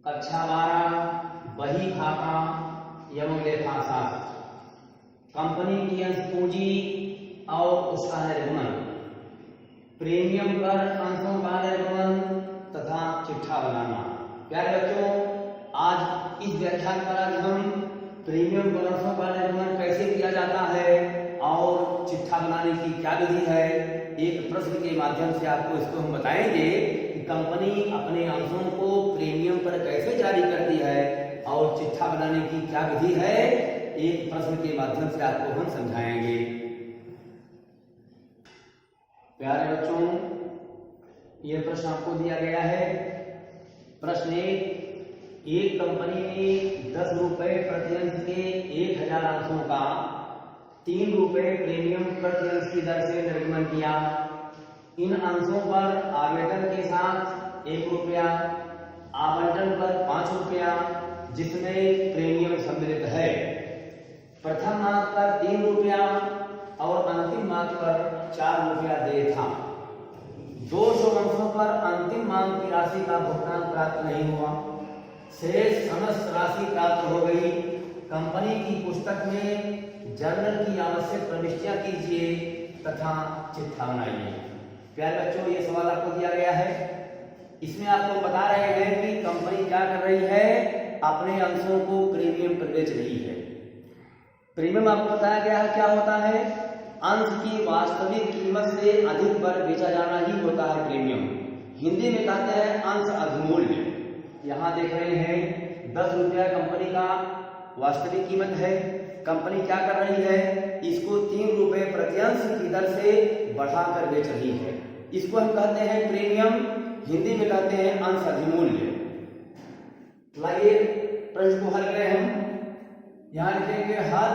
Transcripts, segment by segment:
कक्षा 12 बही खाता एवं लेखाशास्त्र, कंपनी की अंश पूंजी और उसका निर्गमन, प्रीमियम कर अंशों का निर्गमन तथा चिट्ठा बनाना। प्यारे बच्चों, आज इस व्याख्यान पर आज हम प्रीमियम कर अंशों का निर्गमन कैसे किया जाता है और चिट्ठा बनाने की क्या विधि है, एक प्रश्न के माध्यम से आपको इसको हम बताएंगे कि कंपनी अपने अंशों को प्रीमियम पर कैसे जारी करती है और चिट्ठा बनाने की क्या विधि है, एक प्रश्न के माध्यम से आपको हम समझाएंगे। प्यारे बच्चों, यह प्रश्न आपको दिया गया है। प्रश्न एक कंपनी ने 10 रुपए प्रति अंश के 1000 अंशों का 3 रुपए प्रीमियम प्रति अंश की दर से निर्गमन किया। इन अंशों पर आवेदन के साथ 1 रुपया, आवंटन पर 5 रुपया जिसमें प्रीमियम सम्मिलित है। प्रथम मांग पर 3 रुपया और अंतिम मांग पर 4 रुपया देय था। 200 अंशों पर अंतिम मांग की राशि का भुगतान प्राप्त नहीं हुआ, शेष समस्त राशि प्राप्त हो गई। कंपनी की पुस्तक में जर्नल की आवश्यक प्रविष्टियां कीजिए तथा चिट्ठा बनाइए। प्यारे बच्चों, ये सवाल आपको दिया गया है। इसमें आपको बता रहे हैं कि कंपनी क्या कर रही है, अपने अंशों को प्रीमियम पर बेच रही है। प्रीमियम आपको बताया गया है क्या होता है, अंश की वास्तविक कीमत से अधिक पर बेचा जाना ही होता है प्रीमियम। हिंदी में कहते हैं अंश अधिमूल्य। यहाँ देख रहे हैं 10 रुपया कंपनी का वास्तविक कीमत है। कंपनी क्या कर रही है, इसको 3 रुपए प्रति अंश की दर से बढ़ाकर बेच रही है। इसको हम कहते हैं प्रीमियम, हिंदी में कहते हैं अंश अधिमूल्य। लाइए प्रश्न को हल करें हम। यहां लिखेंगे हल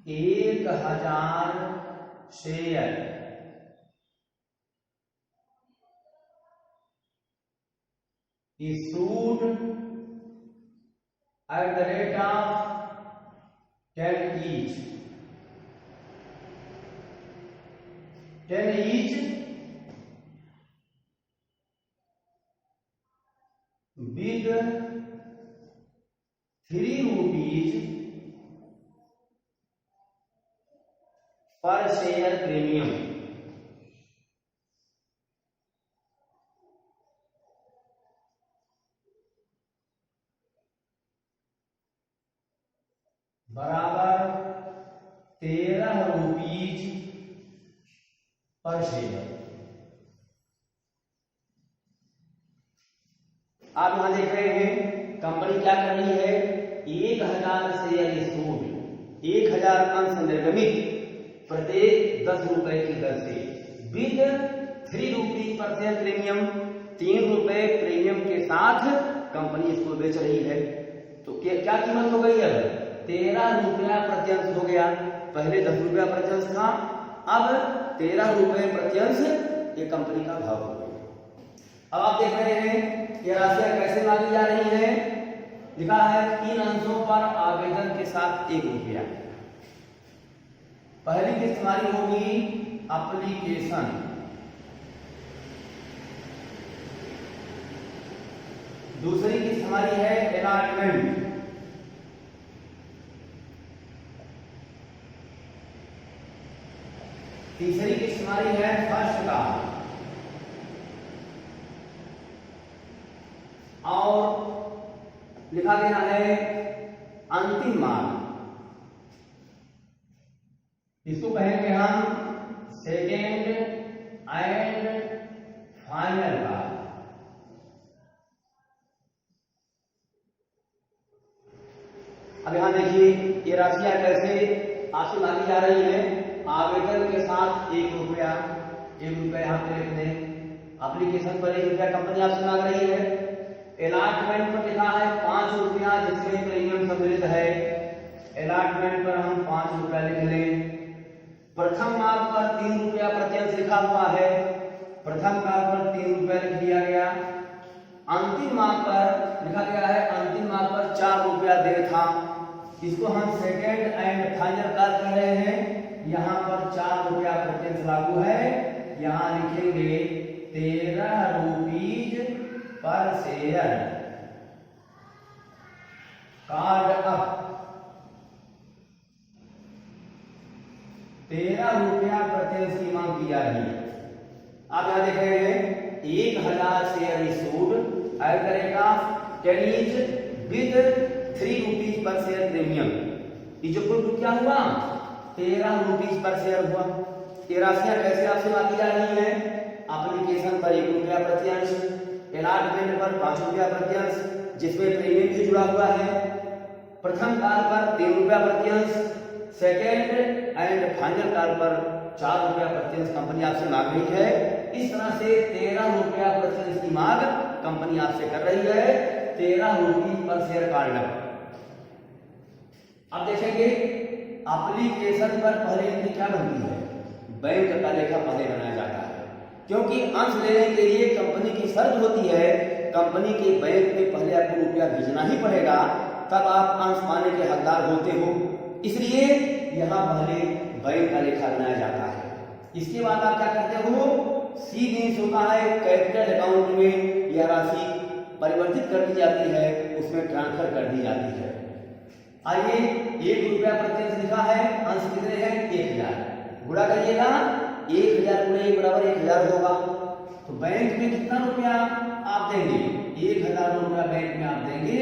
1000 share issued at the rate of 10 each. 10 each with 3 rupees per share premium. बराबर 13 रुपीज पर शेयर। आप यहां देख रहे हैं कंपनी क्या कर रही है, 1000 शेयर इशूड, 1000 अंश निर्गमित प्रत्येक 10 रुपए की दर से, with 3 rupees per share premium, 3 रुपए प्रीमियम के साथ कंपनी इसको बेच रही है। तो क्या कीमत हो गई है, 13 रुपया प्रति अंश हो गया। पहले 10 रुपया प्रति अंश था, अब 13 रुपए प्रति अंश ये कंपनी का भाव हो गया। अब आप देख रहे हैं ये राशियां कैसे मांगी जा रही है। लिखा है 3 अंशों पर आवेदन के साथ 1 रुपया। पहली किस्त हमारी होगी एप्लीकेशन, दूसरी किस्त हमारी है अलॉटमेंट, तीसरी किस्त हमारी है फर्स्ट का, और लिखा गया है अंतिम मांग। इसको कहेंगे हम सेकेंड एंड फाइनल का। अब यहां देखिए ये राशियां कैसे आपसे मांगी जा रही है। आवेदन के साथ 1 रुपया, 1 रुपया यहाँ पे लिख दें। एप्लीकेशन पर 1 रुपया कंपनी आपसे मांग रही है। अलॉटमेंट पर लिखा है 5 रुपया जिसमें प्रीमियम सम्मिलित है। अलॉटमेंट पर हम 5 रुपया लिख लें। प्रथम मांग पर 3 रुपया प्रति अंश लिखा हुआ है, प्रथम मांग पर 3 रुपया लिख दिया गया। अंतिम मांग पर लिखा गया है, अंतिम मांग पर 4 रुपया देय था। इसको हम सेकेंड एंड फाइनल कर रहे हैं। यहाँ पर 4 रुपया प्रति अंश लागू है। यहाँ लिखेंगे 13 rupees per share card up, 13 रुपया प्रत्यंश की मांग की जा रही है। आप यहां देखेंगे 1000 शेयर इशूड ऐड करेगा टेनीज with 3 rupees per share premium, ये जो कुल क्या हुआ 13 रुपीज पर शेयर हुआ। ये राशियां कैसे आपसे मांगी जा रही है? एप्लीकेशन पर 1 रुपया प्रत्यंश, अलॉटमेंट पर 5 रुपया प्रत्यंश जिसमें प्रीमियम भी जुड़ा हुआ है, प्रथम काल पर 3 रुपया प्रत्यंश, सेकेंड एंड फाइनल काल पर 4 रुपया प्रत्यंश कंपनी आपसे मांग रही है। इस तरह से 13 रुपया प्रत्यंश की मांग कंपनी आपसे कर रही है, 13 रुपये पर शेयर कार्ड। अब देखेंगे एप्लीकेशन पर पहले इनकी क्या बनती है? बैंक का लेखा पहले बनाया जाता है, क्योंकि अंश लेने के लिए कंपनी की शर्त होती है कंपनी के बैंक में पहले आपको रुपया भेजना ही पड़ेगा, तब आप अंश पाने के हकदार होते हो। इसलिए यहाँ पहले बैंक का लेखा बनाया जाता है। इसके बाद आप क्या करते हो? सी मीन्स होता है कैपिटल अकाउंट में यह राशि परिवर्तित कर दी जाती है, उसमें ट्रांसफर कर दी जाती है। आइए 1 रुपया प्रत्यंश लिखा है, अंश कितने हैं? 1000। गुणा करिएगा 1000 गुणे 1 बराबर 1000 होगा। तो बैंक में कितना रुपया आप देंगे? 1000 रुपया बैंक में आप देंगे,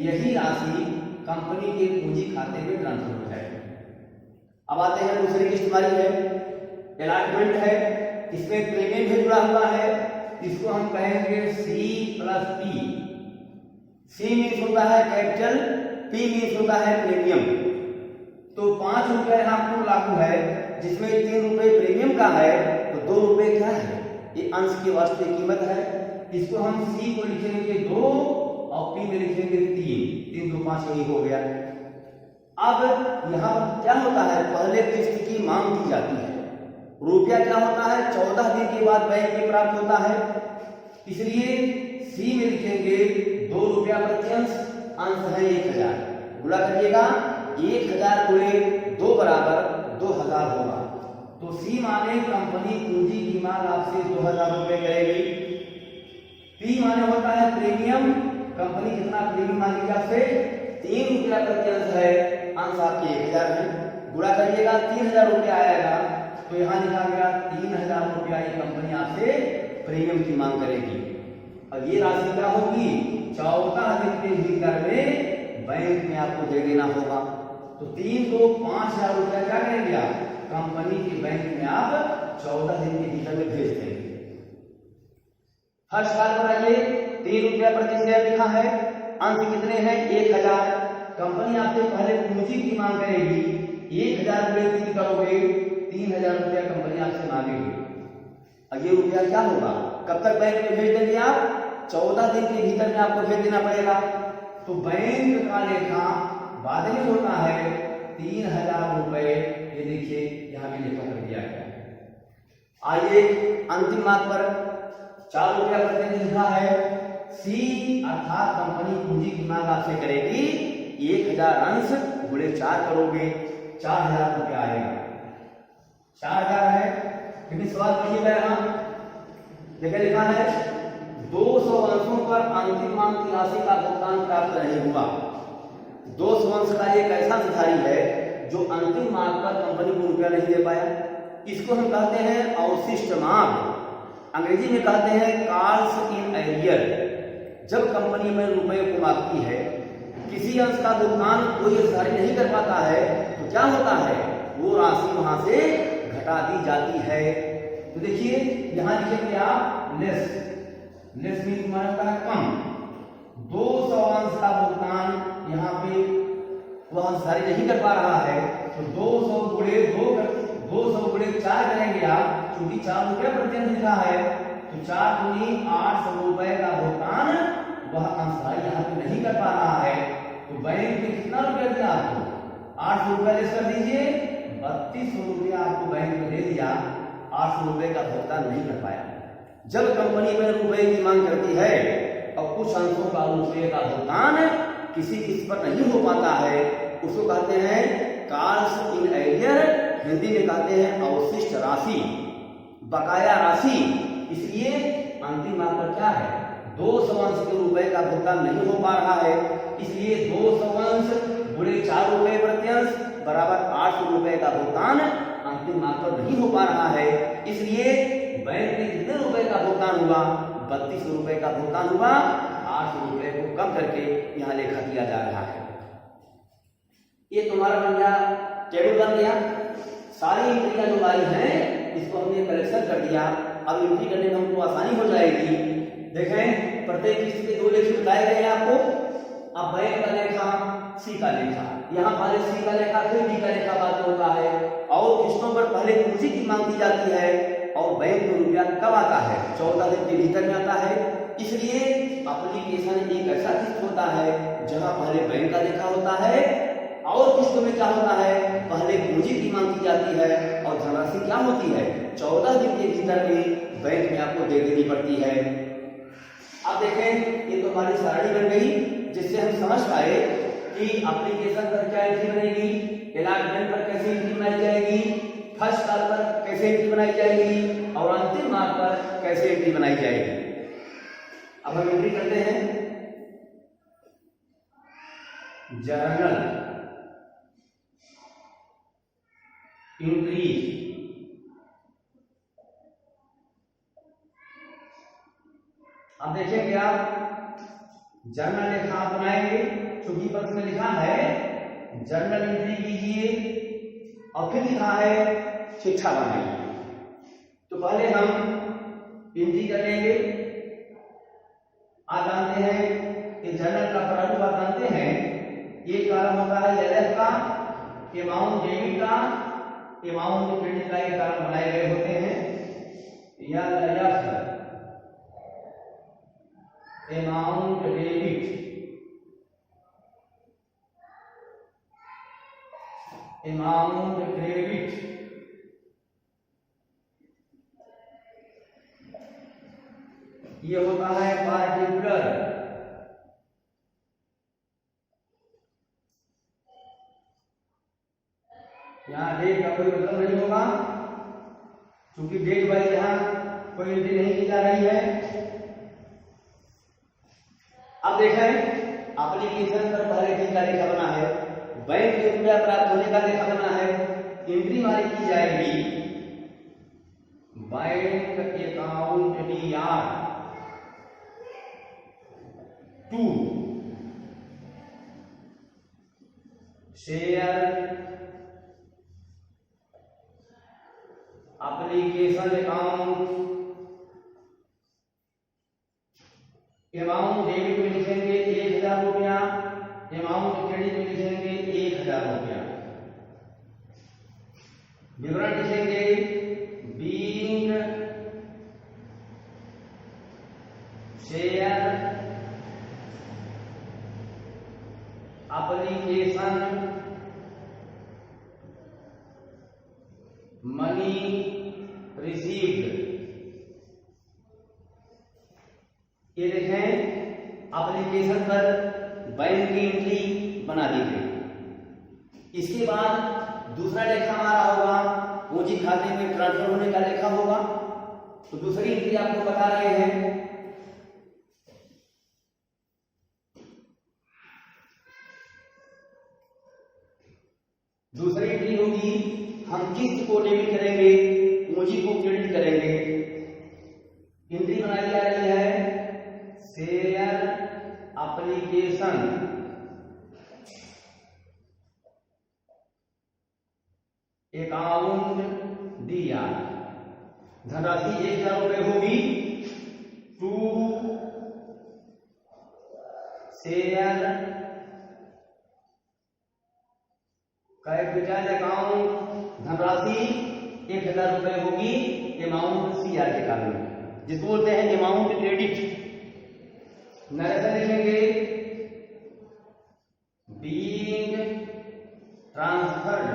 यही राशि कंपनी के पूंजी खाते में ट्रांसफर हो जाएगी। अब आते हैं दूसरी किस्त हमारी है, अलॉटमेंट है, इसमें प्रीमियम भी जुड़ा हुआ है, इसको हम कहेंगे C plus P। C means होता है कैपिटल, P मीन्स होता है प्रीमियम। तो 5 रुपया यहाँ पर लागू है, जिसमें 3 रुपये प्रीमियम का है, तो 2 रुपये क्या है? ये अंश की वास्तविक कीमत है। इसको हम C को लिखेंगे 2 और P में लिखेंगे 3, 3 2 5 यही हो गया। अब यहाँ पर क्या होता है? पहले किस्त की मांग की जाती है, रुपया क्या होता है? 14 दिन के बाद बैंक में प्राप्त होता है, इसलिए C में लिखेंगे 2 रुपया प्रत्यंश, अंश है 1000। गुणा करिएगा 1000 गुणे 2 बराबर 2000 होगा। तो C माने कंपनी पूंजी की मांग आपसे 2000 रुपए करेगी। P माने होता है प्रीमियम, कंपनी कितना प्रीमियम मांगेगी आपसे? 3 रुपया प्रत्यंश है, अंश आपके 1000 है। गुणा करिएगा 3000 रुपया आएगा, तो यहाँ लिखा गया 3000 रुपया ये कंपनी आपसे प्रीमियम की मांग करेगी। अब ये राशि क्या होगी? 14 दिन के भीतर में बैंक में आपको दे देना होगा। तो 3 2 5000 रुपया क्या करेंगे आप? कंपनी के बैंक में आप 14 दिन के भीतर में भेज देंगे। हर साल पर आइए 3 रुपया प्रति शेयर लिखा है, अंश कितने हैं? 1000। कंपनी आपसे पहले पूंजी की मांग करेगी, 1000 रुपये 3 करोगे, 3000 रुपया कंपनी आपसे मांगेगी। अब ये रुपया क्या होगा? कब तक बैंक में भेज देंगे आप? 14 दिन के भीतर में आपको भेज देना पड़ेगा। तो बैंक का लेखा बाद में होता है 3000 रुपए, ये देखिए यहाँ भी लेखा कर दिया गया है। आइए अंतिम मांग पर 4 रुपया प्रत्यंश लिखा है, C अर्थात कंपनी पूंजी की मांग आपसे करेगी, 1000 अंश गुणे 4 करोगे, 4000 रुपया आएगा। 4000 है, लेकिन सवाल पढ़िएगा यहाँ देखिए लिखा है 200 अंशों पर अंतिम मांग की राशि का भुगतान प्राप्त नहीं हुआ। 200 अंश का एक ऐसा सुधारी है जो अंतिम मांग पर कंपनी को रुपया नहीं दे पाया, इसको हम कहते हैं अवशिष्ट मांग, अंग्रेजी में कहते हैं कॉल्स इन एरियर। जब कंपनी में रुपये को मांगती है, किसी अंश का भुगतान कोई अधिकारी नहीं कर पाता है, तो क्या होता है? वो राशि वहां से घटा दी जाती है। तो देखिए यहां लिखेंगे आप लेस, लेस मीन होता है कम। 200 अंश का भुगतान यहाँ पे वह अधिकारी नहीं कर पा रहा है, तो 200 गुणे 4 करेंगे आप, क्योंकि 4 रुपया प्रत्यंश लिखा है, तो 4 दूनी 800 रुपए का भुगतान वह अंशधारी यहाँ पे नहीं कर पा रहा है। तो बैंक ने कितना रुपया दिया आपको? 800 रुपया लेस कर दीजिए, 3200 रुपया आपको बैंक में दे दिया, 800 रुपए का भुगतान नहीं कर पाया। जब कंपनी में रुपए की मांग करती है और कुछ अंशों का रुपये का भुगतान किसी किस्त पर नहीं हो पाता है, उसको कहते हैं कॉल्स इन एरियर, हिंदी में कहते हैं अवशिष्ट राशि, बकाया राशि। इसलिए अंतिम मार्ग पर क्या है, 280 रुपए का भुगतान नहीं हो पा रहा है, इसलिए 280 गुणे 4 रुपए प्रत्यंश बराबर 800 रुपए का भुगतान अंतिम मार्ग पर नहीं हो पा रहा है। इसलिए बैंक में कितने रुपए का भुगतान हुआ, 32 रुपए का भुगतान हुआ। 800 रुपए को कम करके यहाँ लेखा किया जा रहा है। ये तुम्हारा बन गया, टेबल बन गया। सारी एंट्रियां जो आई हैं इसको हमने कलेक्शन कर दिया। अब एंट्री करने में हमको आसानी हो जाएगी। देखें, प्रत्येक किस्त के 2 लेखे बताए गए आपको। अब बैंक का लेखा, सी का लेखा, यहाँ पहले सी का लेखा फिर बी का लेखा बात होता है, और किस्तों पर पहले पूंजी की मांग की जाती है और बैंक में रुपया कब आता है, 14 दिन के भीतर में आता है। इसलिए एप्लीकेशन एक ऐसा किस्त होता है जहां पहले बैंक का लेखा होता है और किस्तों में क्या होता है, पहले पूंजी की मांग की जाती है और धनराशि क्या होती है, 14 दिन के भीतर में बैंक में आपको दे देनी पड़ती है। अब देखें, ये तो हमारी सारणी बन गई जिससे हम समझ पाए कि एप्लीकेशन पर क्या एंट्री बनेगी, अलॉटमेंट पर कैसे एंट्री बनाई जाएगी, फर्स्ट कॉल पर कैसे एंट्री बनाई जाएगी और अंतिम मार्ग पर कैसे एंट्री बनाई जाएगी। अब हम एंट्री करते हैं जर्नल एंट्री। अब देखेंगे आप जर्नल लेखा आप बनाएंगे, चूंकि पत्र में लिखा है जर्नल एंट्री कीजिए और फिर लिखा है शिक्षा बनाइए। तो पहले हम एंट्री कर लेंगे। आप जानते हैं कि जर्नल का प्रारूप आप जानते हैं, एक कॉलम होता है एलएफ का, अमाउंट डेबिट का, अमाउंट क्रेडिट का एक कॉलम बनाए गए होते हैं। या अमाउंट डेबिट, अमाउंट क्रेडिट, ये होता है पार्टिकुलर। यहाँ डेट का कोई मतलब नहीं होगा, क्योंकि डेट वाइज यहाँ कोई एंट्री नहीं की जा रही है। अब देखें, एप्लीकेशन पर पहले किस का लेखा बना है, बैंक के रुपया प्राप्त होने का लेखा बना है। एंट्री हमारी की जाएगी bank account DR 2 share application account. Amount debit में लिखेंगे 1000 रुपया, अमाउंट क्रेडिट में लिखेंगे 1000 रुपया। विवरण लिखेंगे being share application money received. ये देखें, एप्लीकेशन पर बैंक की एंट्री बना दी गई। इसके बाद दूसरा लेखा हमारा होगा पूंजी खाते में ट्रांसफर होने का लेखा होगा। तो दूसरी एंट्री आपको बता रहे हैं, दूसरी एंट्री होगी हम किस्त को डेबिट करेंगे, पूंजी को क्रेडिट करेंगे। एंट्री बनाई जा रही है शेयर एप्लीकेशन अकाउंट DR। धनराशि 1000 रुपए होगी टू शेयर कैपिटल अकाउंट। धनराशि 1000 रुपए होगी अमाउंट CR के कारण, जिसको बोलते हैं अमाउंट क्रेडिट। नरेशन लिखेंगे बीइंग ट्रांसफर्ड,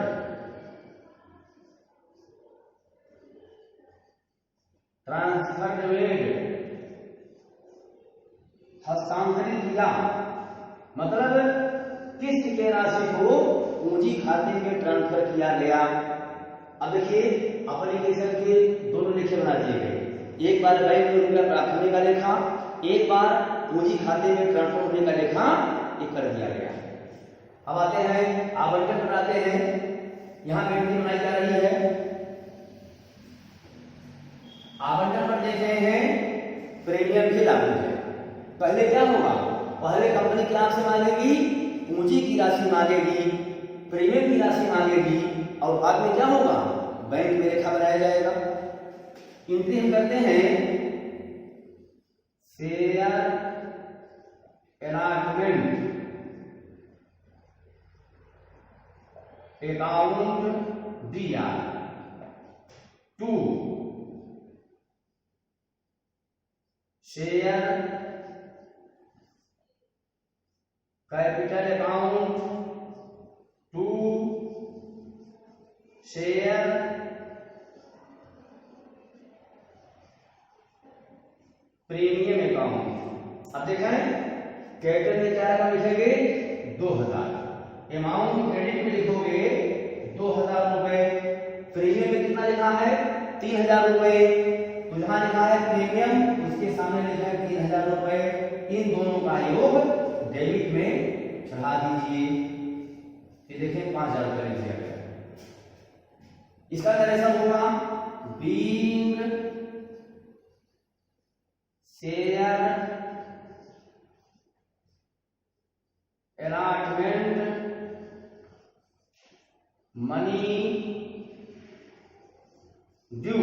ट्रांसफर्ड हस्तांतरित किया, मतलब किस्त के राशि को पूंजी खाते में ट्रांसफर किया गया। अब देखिए एप्लीकेशन के दोनों लेखे बना दिए गए, एक बार बैंक में रुपया प्राप्त होने का लेखा, एक बार पूंजी खाते में ट्रांसफर होने का लेखा ये कर दिया गया। अब आते हैं आवंटन बनाते हैं। यहाँ एंट्री बनाई जा रही है। आवंटन पर देख रहे हैं प्रीमियम भी लागू है। पहले क्या होगा, पहले कंपनी क्या से मांगेगी, पूंजी की राशि मांगेगी, प्रीमियम की राशि मांगेगी, और बाद में क्या होगा, बैंक में लेखा बनाया जाएगा। एंट्री हम करते हैं शेयर अलॉटमेंट अकाउंट दिया to share capital account to share premium account. अब देखें कैपिटल में क्या रकम लिखेंगे, 2000, अमाउंट क्रेडिट में लिखोगे 2000 रुपए, प्रीमियम में कितना लिखा है 3000 रुपए, तो जहां लिखा है प्रीमियम उसके सामने लिखा है 3000 रुपए, इन दोनों का योग डेबिट में चढ़ा दीजिए। ये देखें 5000 रुपए लिख दिया गया। इसका कैसा होगा, being share allotment money due,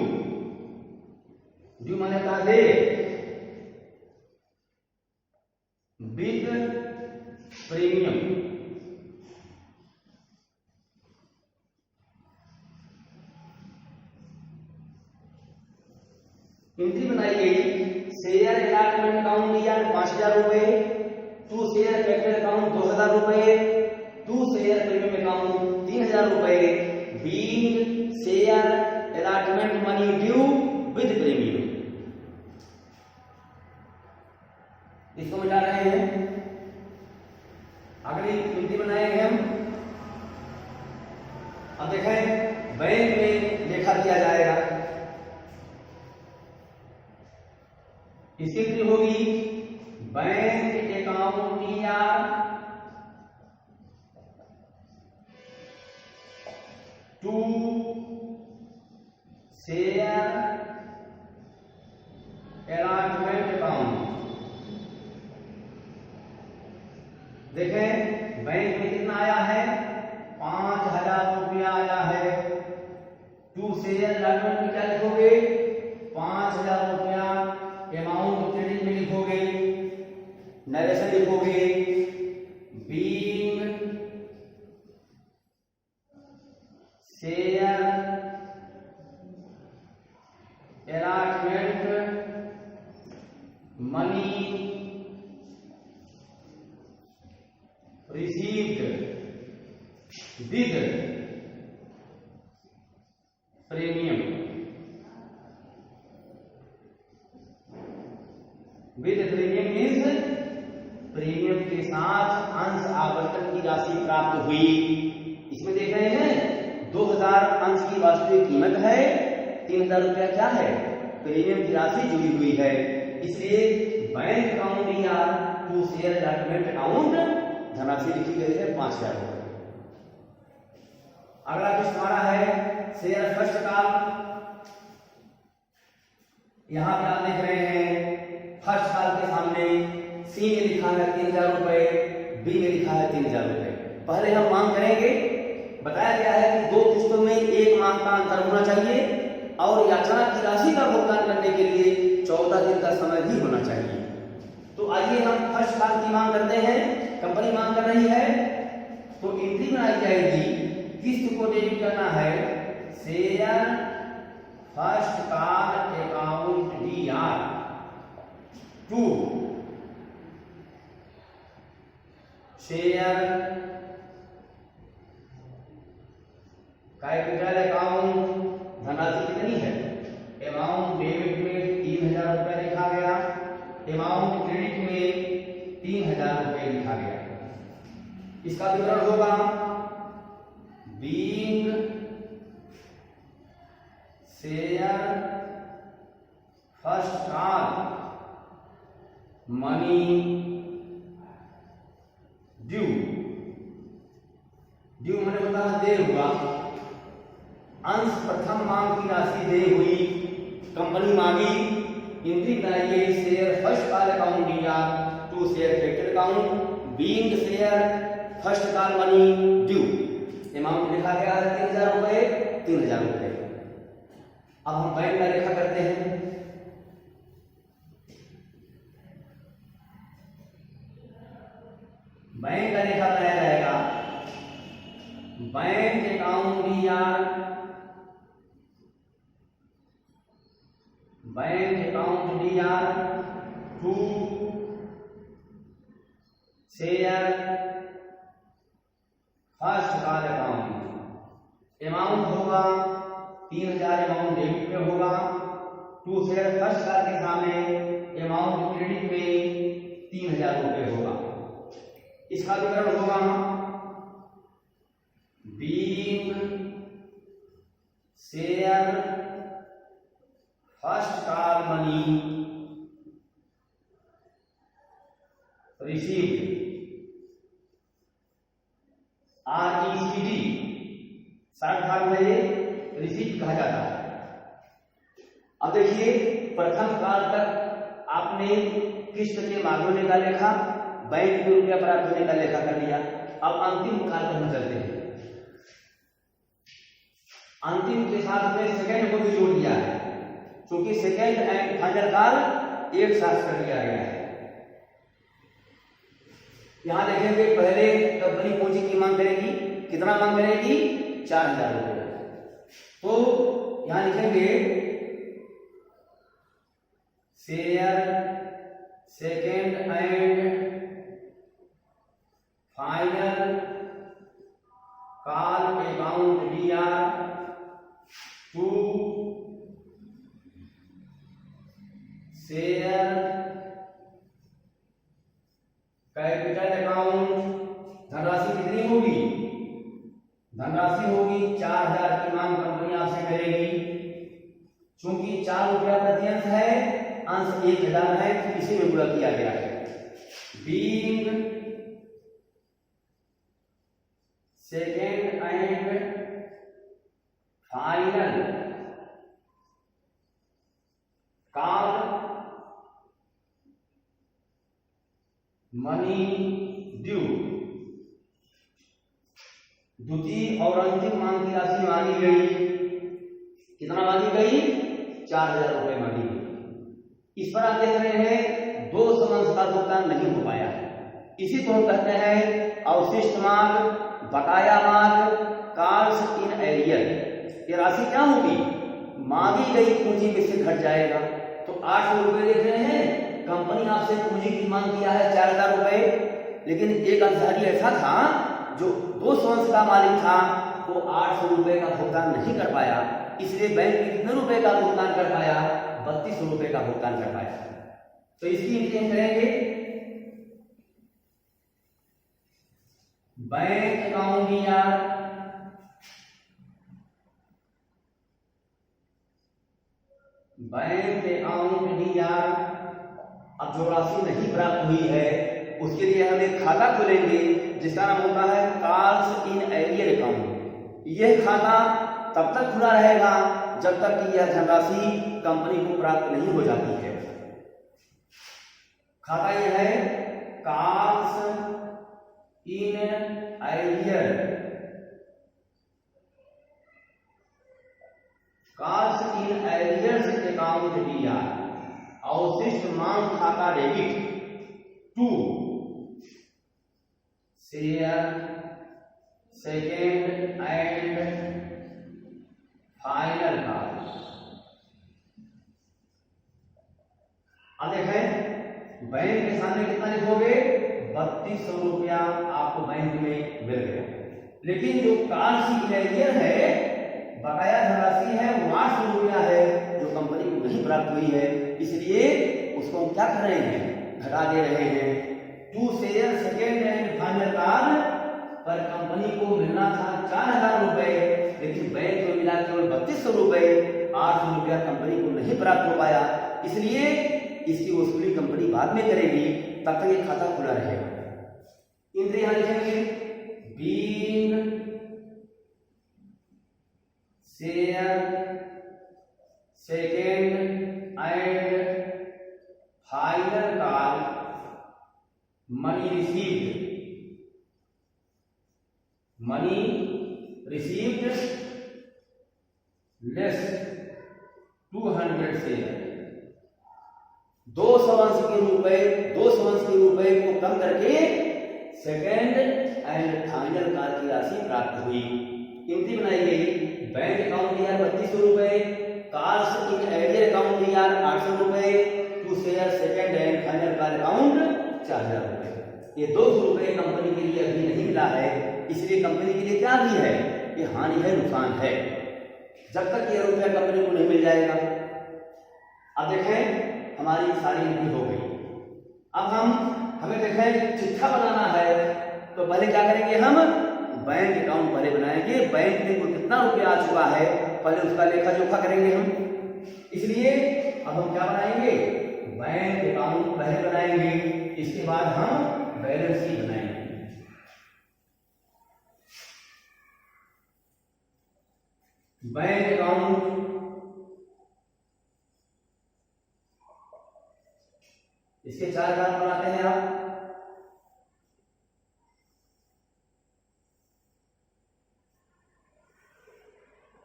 due माने का दे, विद प्रीमियम। एंट्री बनाई गई, शेयर अलॉटमेंट अकाउंट दिया 5000 रुपए, टू शेयर कैपिटल अकाउंट 2000 रुपए, टू शेयर प्रीमियम अकाउंट 3000 रुपए, being share allotment money due with premium. इसको मिटा रहे हैं। अगली एंट्री बनाएंगे हम। अब देखें बैंक में लेखा दिया जाएगा। इसकी एंट्री होगी बैंक अकाउंट या टू शेयर अलॉटमेंट अकाउंट। देखें बैंक में कितना आया है, 5000 रुपया आया है। टू शेयर अलॉटमेंट में क्या लिखोगे, 5000 रुपया, अमाउंट क्रेडिट में लिखोगे, नरेशन लिखोगे, being share allotment money received with premium, with premium means premium के साथ अंश आवंटन की राशि प्राप्त हुई। इसमें देख रहे हैं 2000 अंश की वास्तविक कीमत है, 3000 रुपया क्या है, प्रीमियम की राशि जुड़ी हुई है। इसलिए बैंक अकाउंट या टू शेयर अलॉटमेंट अकाउंट धनराशि लिखी गई है 5000 रुपये। अगला कुछ हमारा है शेयर फर्स्ट का। यहां पे आप देख रहे हैं फर्स्ट साल के सामने सी में लिखा है 3000 रुपए, बी में लिखा है 3000 रुपए। पहले हम मांग करेंगे, बताया गया है कि 2 किस्तों में 1 माह का अंतर होना चाहिए और याचना की राशि का भुगतान करने के लिए 14 दिन का समय भी होना चाहिए। तो आइए हम फर्स्ट साल की मांग करते हैं। कंपनी मांग कर रही है तो एंट्री बनाई जाएगी, किस्त को डेबिट करना है शेयर फर्स्ट साल account DR to share capital account. धनराशि कितनी है, अमाउंट डेबिट में 3000 रुपये लिखा गया, अमाउंट क्रेडिट में 3000 रुपये लिखा गया। इसका विवरण होगा being share first call money due, due मैंने बताया दे हुआ, अंश प्रथम मांग की राशि दे हुई, कंपनी मांगी, एंट्री बनाइए शेयर फर्स्ट कॉल अकाउंट दिया to share credit account being share first call money due, amount लिखा गया है 3000 रुपए, 3000 रुपए। अब हम बैंक का लेखा करते हैं। बैंक का लेखा बनाया जाएगा, बैंक अकाउंट दिया, बैंक अकाउंट दिया to share first call account, amount होगा 3000, अमाउंट डेबिट में होगा, टू शेयर फर्स्ट कॉल के सामने अमाउंट क्रेडिट में 3000 रुपए होगा। इसका विवरण होगा being share first call money received RECD, short form में ये रिसीव कहा जाता है। अब देखिए प्रथम काल तक आपने किस्त के मांगने का लेखा, बैंक में रुपया प्राप्त होने का लेखा कर लिया। अब अंतिम काल पर हम चलते हैं। अंतिम के साथ में सेकंड को भी जोड़ दिया है, क्योंकि सेकंड एंड फाइनल काल एक साथ कर दिया गया है। यहां देखेंगे पहले कंपनी पूंजी की मांग करेगी, कितना मांग करेगी? 4000 रुपए। तो यहां लिखेंगे share second and final call account दिया टू शेयर कैपिटल अकाउंट। धनराशि कितनी होगी? धनराशि होगी 4000 की मांग कंपनी आपसे करेगी। चूंकि 4 रुपया प्रति अंश है, अंश 1000 है, तो इसी में पूरा किया गया है। Being second and final call money due, द्वितीय और अंतिम मांग की राशि मांगी गई। कितना मांगी गई? 4000 रुपए मांगी गई। इस पर आप देख रहे हैं दो समंश का भुगतान नहीं हो पाया है। इसी को हम कहते हैं अवशिष्ट मांग, बकाया मांग, कॉल्स इन एरियर। ये राशि क्या होगी? मांगी गई पूंजी में से घट जाएगा। तो 800 रुपए देख रहे हैं, कंपनी आपसे पूंजी की मांग किया है 4000 रुपए, लेकिन एक अधिकारी ऐसा था जो 2 अंश का मालिक था, वो 800 रुपए का भुगतान नहीं कर पाया। इसलिए बैंक में कितने रुपए का भुगतान कर पाया? 3200 रुपए का भुगतान कर पाया। तो इसकी एंट्री हम करेंगे बैंक अकाउंट दिया, बैंक अकाउंट दिया। अब जो राशि नहीं प्राप्त हुई है उसके लिए हम एक खाता खोलेंगे जिसका नाम होता है कॉल्स इन एरियर अकाउंट। यह खाता तब तक खुला रहेगा जब तक कि यह धनराशि कंपनी को प्राप्त नहीं हो जाती है। खाता यह है calls in arrear, calls in arrears account दिया, अवशिष्ट मांग खाता debit to share second and final call. अब देखें बैंक के सामने कितना लिखोगे? 3200 रुपया आपको बैंक में मिल गया। लेकिन जो कॉल्स इन एरियर है, बकाया धनराशि है, वो 800 रुपया है जो कंपनी को नहीं प्राप्त हुई है। इसलिए उसको हम क्या कर रहे हैं? घटा दे रहे हैं। To share second and final call पर कंपनी को मिलना था 4000 रुपए, लेकिन बैंक को मिला केवल 3200 रुपए। 800 रुपया कंपनी को नहीं प्राप्त हो पाया, इसलिए इसकी वसूली कंपनी बाद में करेगी, तब तक ये खाता खुला रहेगा। इंद्र यहां लिखेंगे being share second and final call money received less 200 share. 200 अंश के रुपए को कम करके सेकेंड एंड फाइनल कॉल की राशि प्राप्त हुई। गिनती बनाई गई। बैंक अकाउंट दिया 3200 रुपए, कॉल्स इन एरियर अकाउंट दिया 800 रुपए, to share second and final call account 4000 रुपए। ये 200 रुपए कंपनी के लिए अभी नहीं मिला है, इसलिए कंपनी के लिए क्या भी है, ये हानि है, नुकसान है, जब तक ये रुपया कंपनी को नहीं मिल जाएगा। अब देखें हमारी सारी एंट्री हो गई। अब हमें देखें चिट्ठा बनाना है, तो पहले क्या करेंगे, हम बैंक अकाउंट पहले बनाएंगे। बैंक में कुल कितना रुपया आ चुका है पहले उसका लेखा जोखा करेंगे हम, इसलिए अब हम क्या बनाएंगे, बैंक अकाउंट पहले बनाएंगे, इसके बाद हम बैलेंस शीट बनाएंगे। बैंक अकाउंट इसके 4 भाग बनाते हैं आप।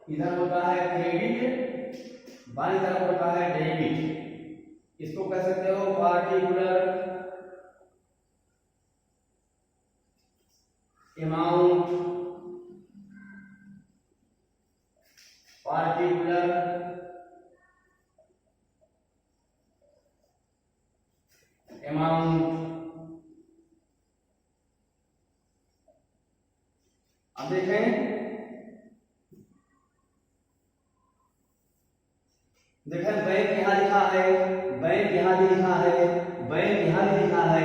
इधर होता है क्रेडिट, बाईं तरफ होता है डेबिट। इसको कह सकते हो पार्टिकुलर अमाउंट, पार्टिकुलर अमाउंट। अब देखें बैंक यहां लिखा है, बैंक यहां भी लिखा है, बैंक यहां भी लिखा है,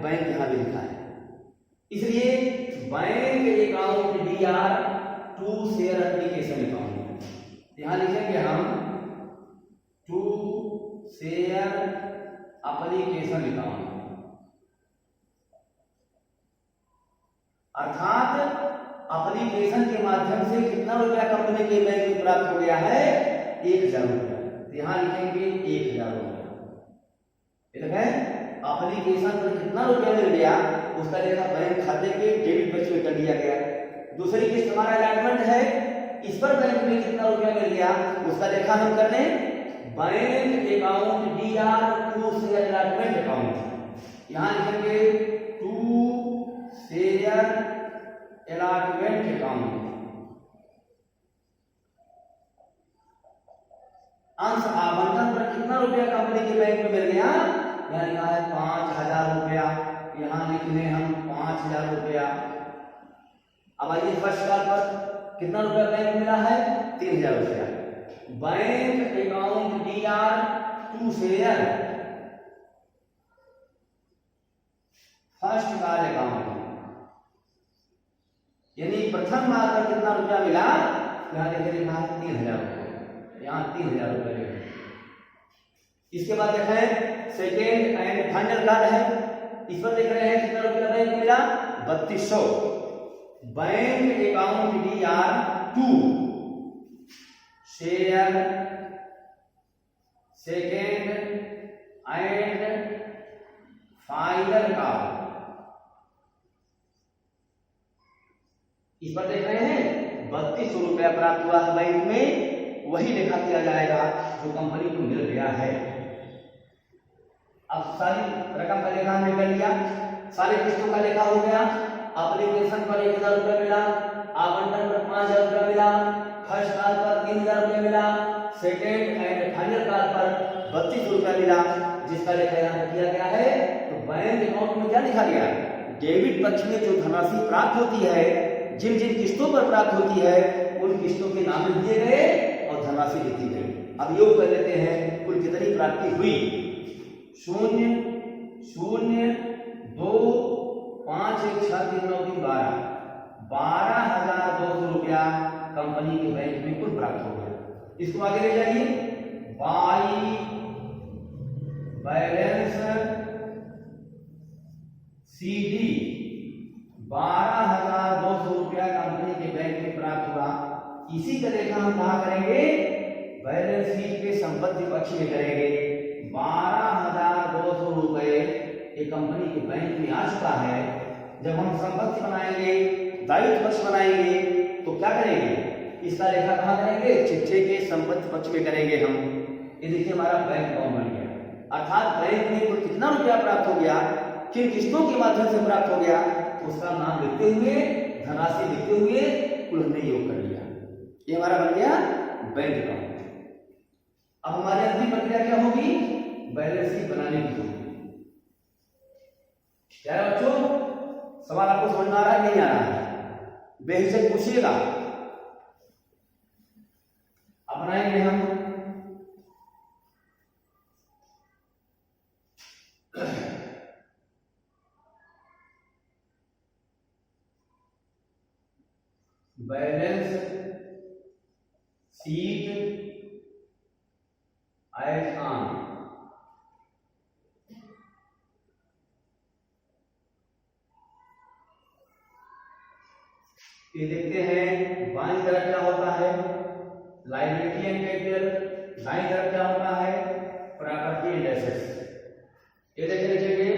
बैंक यहां भी लिखा है, इसलिए bank account DR to share application account यहां लिखेंगे हम टू शेयर एप्लीकेशन अकाउंट, अर्थात एप्लीकेशन के माध्यम से कितना रुपया कंपनी के बैंक में प्राप्त हो गया है, 1000 रुपया। यहां लिखेंगे 1000 रुपया। एप्लीकेशन पर कितना रुपया मिल गया उसका लेखा बैंक खाते के डेबिट बच में कर दिया गया। दूसरी किस्त हमारा अलॉटमेंट है, इस पर बैंक में कितना रुपया मिल गया उसका लेखा हम कर लें, bank account DR to share allotment account. यहां लिखेंगे टू शेयर अलॉटमेंट अकाउंट। अंश आवंटन पर कितना रुपया कंपनी के बैंक में मिल गया, यहाँ लिखा है 5000 रुपया, यहाँ लिख लें हम 5000 रुपया। अब आइए फर्स्ट कॉल पर कितना रुपया बैंक में मिला है, 3000 रुपया। Bank account DR to share first call account, यानी प्रथम माह पर कितना रुपया मिला, यहाँ लिखा है 3000 रुपया, यहाँ 3000 रुपये। इसके बाद देखें सेकेंड एंड फाइनल कॉल है, इस पर देख रहे हैं कितना रुपया बैंक मिला, 3200। Bank account DR to share second and final call, इस पर देख रहे हैं 3200 रुपया प्राप्त हुआ है बैंक में, वही लेखा किया जाएगा जो कंपनी को मिल गया है। अब सारी रकम का लेखा हमने कर लिया, सारी किस्तों का लेखा हो गया। एप्लीकेशन पर 1000 रुपया मिला, आवंटन पर 5000 रुपया मिला, फर्स्ट कॉल पर 3000 रुपया मिला, सेकेंड एंड फाइनल कॉल पर 3200 रुपया मिला, जिसका लेखा यहाँ किया गया है। तो बैंक अकाउंट में क्या लिखा गया, डेबिट पक्ष में जो धनराशि प्राप्त होती है, जिन जिन किस्तों पर प्राप्त होती है, उन किस्तों के नाम दिए गए और धनराशि लिखी गई। अब योग कर लेते हैं कुल कितनी प्राप्ति हुई, 0 0 2 5 1 6 3 9 3 12 12,200 रुपया कंपनी के बैंक में कुल प्राप्त हो गया। इसको आगे ले जाइए, बाई बैलेंस सीडी 12,200 रुपया कंपनी के बैंक में प्राप्त हुआ। इसी का लेखा हम कहा करेंगे, बैलेंस शीट के संपत्ति पक्ष में करेंगे। 12,200 रुपए एक कंपनी के बैंक में आ चुका है। जब हम संपत्ति बनाएंगे, दायित्व पक्ष बनाएंगे, तो क्या करेंगे, इसका लेखा कहाँ करेंगे, चिट्ठे के संपत्ति पक्ष में करेंगे हम। ये देखिए हमारा बैंक अकाउंट बन गया, अर्थात बैंक में कुल कितना रुपया प्राप्त हो गया, किन किस्तों के माध्यम से प्राप्त हो गया, उसका नाम लिखते हुए, धनराशि लिखते हुए कुल हमने योग कर लिया। ये हमारा बन गया बैंक अकाउंट। अब हमारी अगली प्रक्रिया क्या होगी, बैलेंस शीट बनाने की होगी। क्या है बच्चों, सवाल आपको समझ में आ रहा है, नहीं आ रहा है, बेहिचक पूछिएगा। अब बनाएंगे हम बैलेंस शीट एज ऑन। ये देखते हैं बाईं तरफ क्या होता है, लायबिलिटी एंड कैपिटल, दाईं तरफ क्या होता है, प्रॉपर्टी एंड एसेट्स। ये देख लीजिए,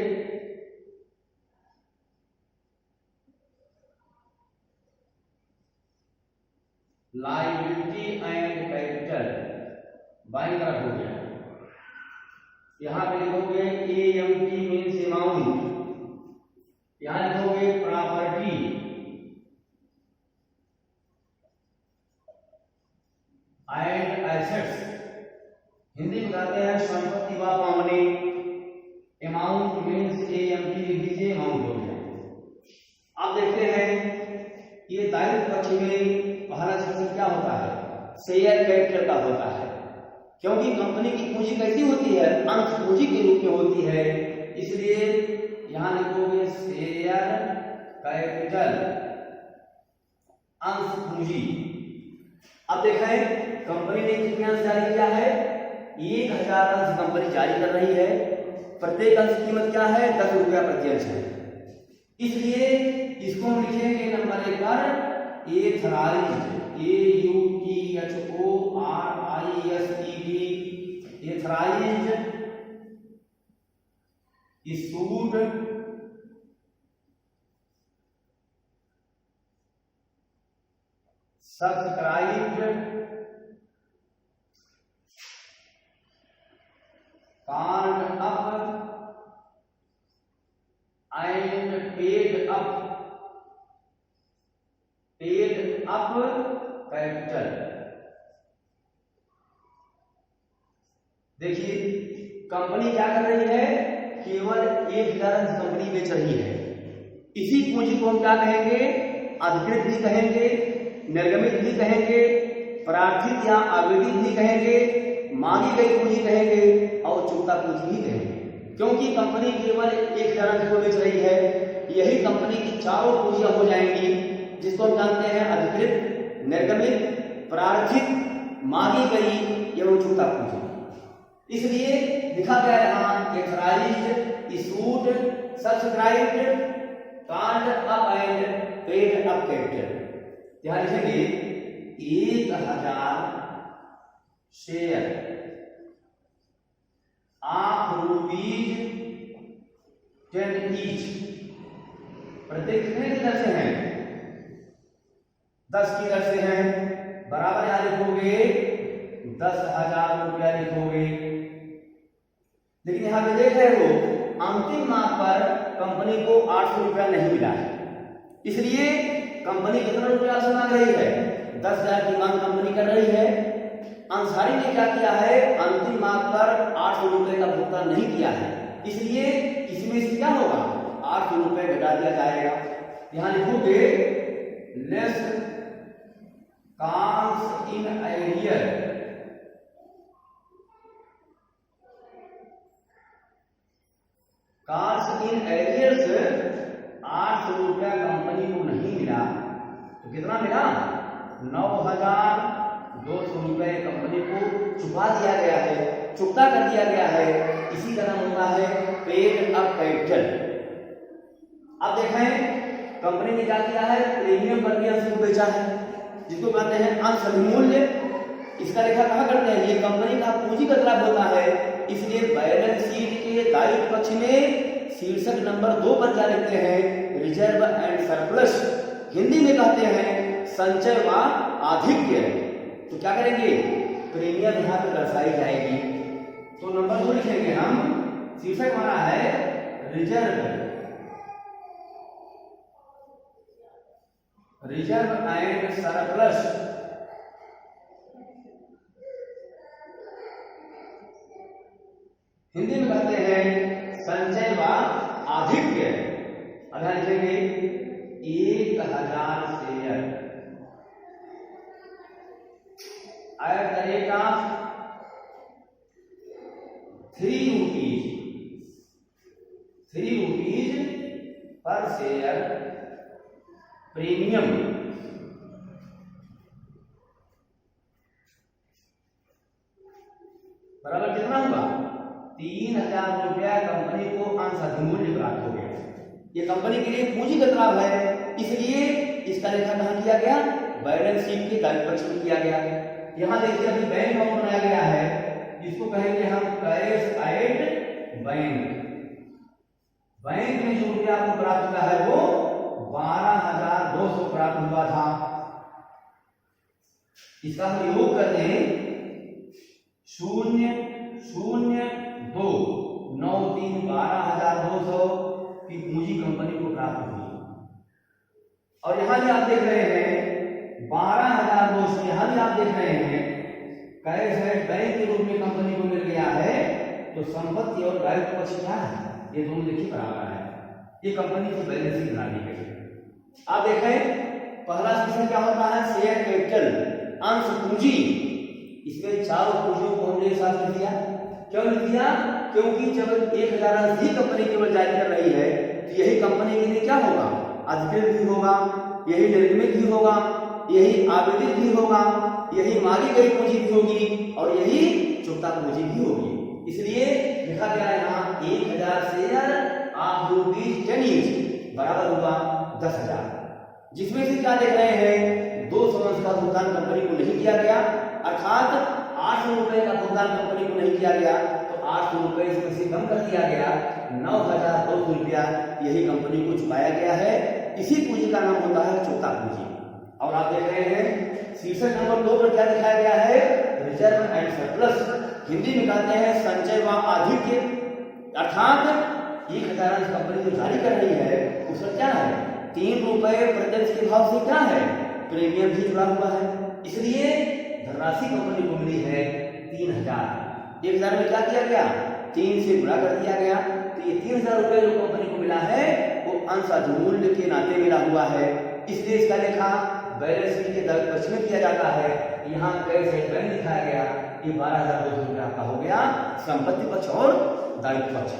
लायबिलिटी एंड कैपिटल बाईं तरफ हो गया। यहां पे लिखोगे एएमटी मींस अमाउंट, यहां लिखोगे प्रॉपर्टी एंड एसेट्स, हिंदी में कहते हैं संपत्ति व पावने। अमाउंट मींस एएमटी लिख दीजिए, अमाउंट हो गया। अब देखते हैं ये दायित्व पक्ष में पहला सेक्शन क्या होता है, शेयर कैपिटल का होता है। क्योंकि कंपनी की पूंजी कैसी होती है, अंश पूंजी के रूप में होती है, इसलिए यहां लिखोगे शेयर कैपिटल अंश पूंजी। अब देखें कंपनी ने कितने अंश जारी किया है, 1000 अंश कंपनी जारी कर रही है। प्रत्येक अंश की कीमत क्या है, 10 रुपया प्रति अंश है। इसलिए इसको हम लिखेंगे नंबर 1 पर authorised, AUTHORISED, authorised issued subscribed called up and paid up capital. देखिए कंपनी क्या कर रही है, केवल 1000 अंश कंपनी बेच रही है। इसी पूंजी को हम क्या कहेंगे, अधिकृत भी कहेंगे, निर्गमित भी कहेंगे, प्रार्थित या आवेदित भी कहेंगे, मांगी गई पूंजी कहेंगे और चुकता पूंजी भी कहेंगे। क्योंकि कंपनी केवल 1000 अंश को बेच रही है, यही कंपनी की चारों पूंजियां हो जाएंगी, जिसको हम जानते हैं अधिकृत, निर्गमित, प्रार्थित, मांगी गई एवं चुकता पूंजी। इसलिए लिखा गया यहाँ authorised issued subscribed called up and paid up capital. यहां लिखेंगे 1000 शेयर ऑफ ₹10 ईच। प्रत्येक कितने की दर से हैं, 10 की दर से हैं, बराबर यहां लिखोगे 10,000 रुपया लिखोगे। लेकिन यहां पे देख रहे हो अंतिम माह पर कंपनी को 800 रुपया नहीं मिला है, इसलिए कंपनी कितना रुपया से मांग रही है, 10,000 की मांग कंपनी कर रही है। अंसारी ने क्या किया है, अंतिम माह पर 800 रुपए का भुगतान नहीं किया है, इसलिए इसमें से क्या होगा, 800 रुपए घटा दिया जाएगा। यहां लिखोगे less cost in arrear, cost in arrears 800 रुपया कंपनी को नहीं मिला, तो कितना मिला, 9,000 200 रुपए कंपनी को चुका दिया गया है, चुकता कर दिया गया है। इसी का नाम होता है पेड अप कैपिटल। अब देखें कंपनी ने क्या किया है, प्रीमियम प्रति अंश को बेचा है, जिसको कहते हैं अंश अधिमूल्य। इसका लेखा कहाँ करते हैं, ये कंपनी का पूंजीगत लाभ होता है। इसलिए बैलेंस शीट के दायित्व पक्ष में शीर्षक नंबर 2 पर क्या लिखते हैं, रिजर्व एंड सरप्लस। हिंदी में कहते हैं संचय व आधिक्य। तो क्या करेंगे, प्रीमियम यहाँ पे दर्शाई जाएगी। तो नंबर 2 लिखेंगे हम, शीर्षक हमारा है रिजर्व एंड सरप्लस। हिंदी में कहते हैं संचय व आधिक्य। अब लिखेंगे 1000 share at the rate of 3 rupees per share premium. बराबर कितना हुआ, 3000 रुपया कंपनी को अंश अधिमूल्य प्राप्त हो गया। ये कंपनी के लिए पूंजीगत लाभ है, इसलिए इसका लेखा कहां किया गया, बैलेंस शीट के दायित्व पक्ष में किया गया। यहां देखिए अभी बैंक अकाउंट बनाया गया है, जिसको कहेंगे हम कैश एट बैंक। बैंक में जो रुपया आपको प्राप्त हुआ है वो 12,200 प्राप्त हुआ था। इसका हम योग कर दें 0.002 93 12,200 की पूंजी कंपनी को प्राप्त हुई। और यहां भी आप देख रहे हैं 12,200, यहां भी आप देख रहे हैं कैश है बैंक के रूप में कंपनी को मिल गया है। तो संपत्ति और दायित्व पक्ष क्या है, ये दोनों देखिए बराबर है। ये कंपनी की बैलेंस शीट बनानी है। आप देखें पहला सेक्शन क्या होता है, शेयर कैपिटल अंश पूंजी। इसमें चारों पूंजियों को हमने एक साथ लिख दिया। क्यों लिख दिया, क्योंकि जब 1000 अंश ही कंपनी केवल जारी कर रही है तो यही कंपनी के लिए क्या होगा, अधिकृत भी होगा, यही निर्गमित भी होगा, यही आवेदित भी होगा, यही मांगी गई पूंजी भी होगी और यही चुकता पूंजी भी होगी। इसलिए लिखा गया है यहाँ 1000 शेयर ऑफ ₹10 बराबर हुआ 10,000। जिसमें से क्या देख रहे हैं, 200 अंश का भुगतान कंपनी को नहीं किया गया, अर्थात 800 रुपए का भुगतान कंपनी को नहीं किया गया। तो 800 रुपए इसमें से कम कर दिया गया, 9,200 रुपया यही कंपनी को चुकाया गया है। इसी पूंजी का नाम होता है चुकता पूंजी। और आप देख रहे हैं शीर्षक नंबर 2 पर क्या दिखाया गया है, रिजर्व एंड सरप्लस। हिंदी में कहते हैं संचय व आधिक्य। अर्थात 1000 अंश कंपनी जो जारी कर रही है उसका क्या है, 3 रुपए प्रति अंश के भाव से क्या है, प्रीमियम भी जुड़ा हुआ है। इसलिए धनराशि कंपनी को मिली है 3000। 1000 में क्या किया गया, 3 से गुणा कर दिया गया। तो ये 3000 रुपए जो कंपनी को मिला है वो अंश अधिमूल्य के नाते मिला हुआ है। इसलिए इसका लेखा बैलेंस शीट के दायित्व पक्ष में किया जाता है। यहाँ कैश एट बैंक दिखाया गया, ये 12,200 रुपया का हो गया संपत्ति पक्ष और दायित्व पक्ष।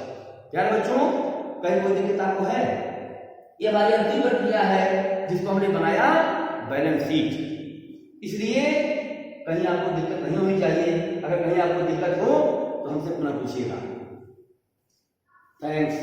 यार बच्चों कहीं कोई दिक्कत आपको है, ये हमारी अंतिम प्रक्रिया है जिसको हमने बनाया बैलेंस शीट। इसलिए कहीं आपको दिक्कत नहीं होनी चाहिए। अगर कहीं आपको दिक्कत हो तो हमसे पुनः पूछिएगा। थैंक्स।